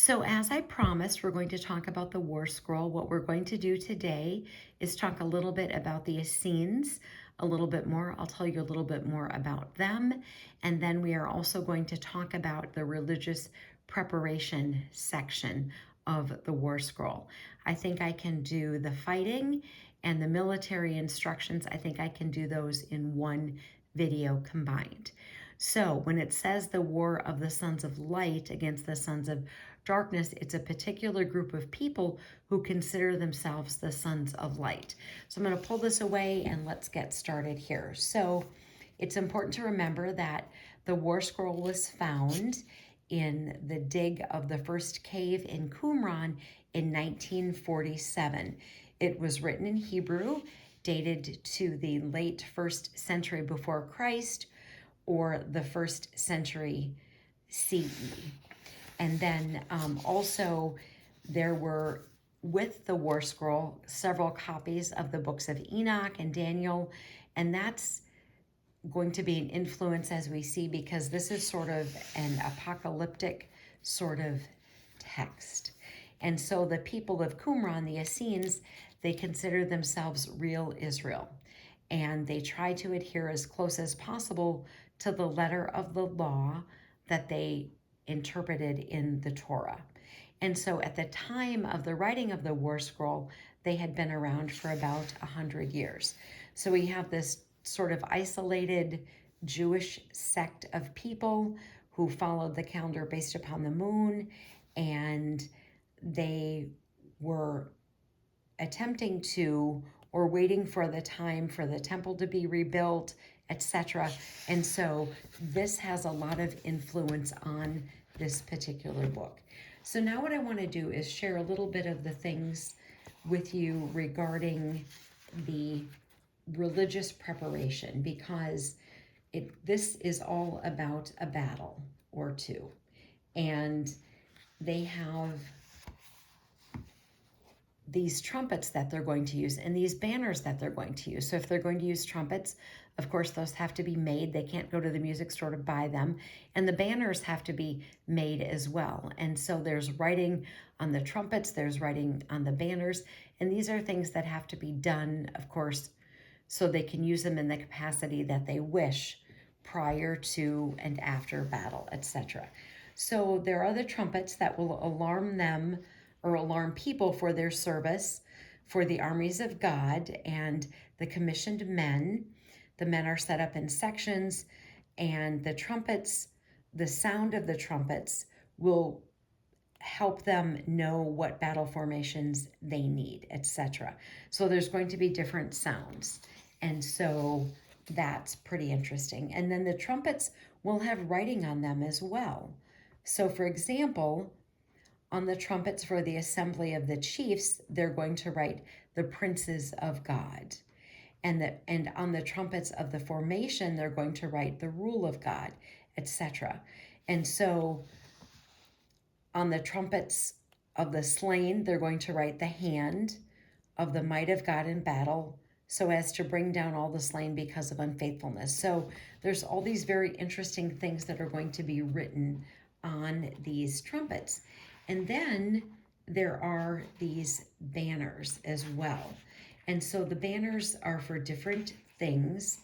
So, as I promised, we're going to talk about the War Scroll. What we're going to do today is talk a little bit about the Essenes, a little bit more. I'll tell you a little bit more about them. And then we are also going to talk about the religious preparation section of the War Scroll. I think I can do the fighting and the military instructions. I think I can do those in one video combined. So when it says the war of the sons of light against the sons of darkness, it's a particular group of people who consider themselves the sons of light. So I'm going to pull this away and let's get started here. So it's important to remember that the War Scroll was found in the dig of the first cave in Qumran in 1947. It was written in Hebrew, dated to the late 1st century before Christ, or the 1st century CE. And then also there were, with the War Scroll, several copies of the books of Enoch and Daniel, and that's going to be an influence as we see, because this is sort of an apocalyptic sort of text. And so the people of Qumran, the Essenes, they consider themselves real Israel, and they try to adhere as close as possible to the letter of the law that they interpreted in the Torah. And so at the time of the writing of the War Scroll, they had been around for about 100 years. So we have this sort of isolated Jewish sect of people who followed the calendar based upon the moon, and they were attempting to, or waiting for the time for the temple to be rebuilt, etc. And so this has a lot of influence on this particular book. So now what I want to do is share a little bit of the things with you regarding the religious preparation, because this is all about a battle or two. And they have these trumpets that they're going to use and these banners that they're going to use. So if they're going to use trumpets, of course, those have to be made. They can't go to the music store to buy them. And the banners have to be made as well. And so there's writing on the trumpets, there's writing on the banners. And these are things that have to be done, of course, so they can use them in the capacity that they wish prior to and after battle, etc. So there are the trumpets that will alarm them or alarm people for their service for the armies of God and the commissioned men. The men are set up in sections, and the trumpets, the sound of the trumpets will help them know what battle formations they need, etc. So there's going to be different sounds. And so that's pretty interesting. And then the trumpets will have writing on them as well. So for example, on the trumpets for the assembly of the chiefs, they're going to write the princes of God. And on the trumpets of the formation, they're going to write the rule of God, etc. And so on the trumpets of the slain, they're going to write the hand of the might of God in battle, so as to bring down all the slain because of unfaithfulness. So there's all these very interesting things that are going to be written on these trumpets. And then there are these banners as well. And so the banners are for different things,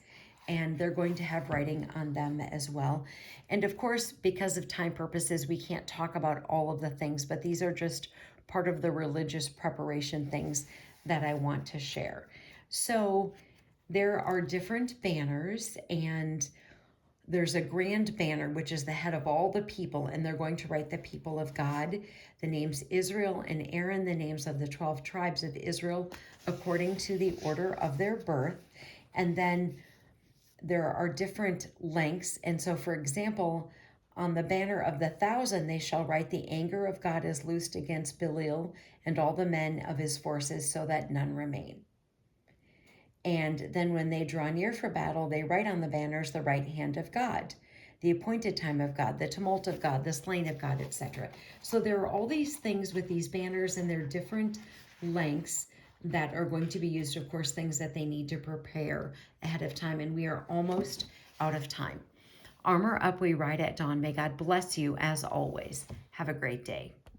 and they're going to have writing on them as well. And of course, because of time purposes, we can't talk about all of the things, but these are just part of the religious preparation things that I want to share. So there are different banners, and there's a grand banner, which is the head of all the people, and they're going to write the people of God, the names Israel and Aaron, the names of the 12 tribes of Israel, according to the order of their birth. And then there are different lengths. And so, for example, on the banner of the 1,000, they shall write, the anger of God is loosed against Belial and all the men of his forces, so that none remain. And then when they draw near for battle, they write on the banners the right hand of God, the appointed time of God, the tumult of God, the slain of God, etc. So there are all these things with these banners, and they're different lengths that are going to be used, of course, things that they need to prepare ahead of time. And we are almost out of time. Armor up, we ride at dawn. May God bless you as always. Have a great day.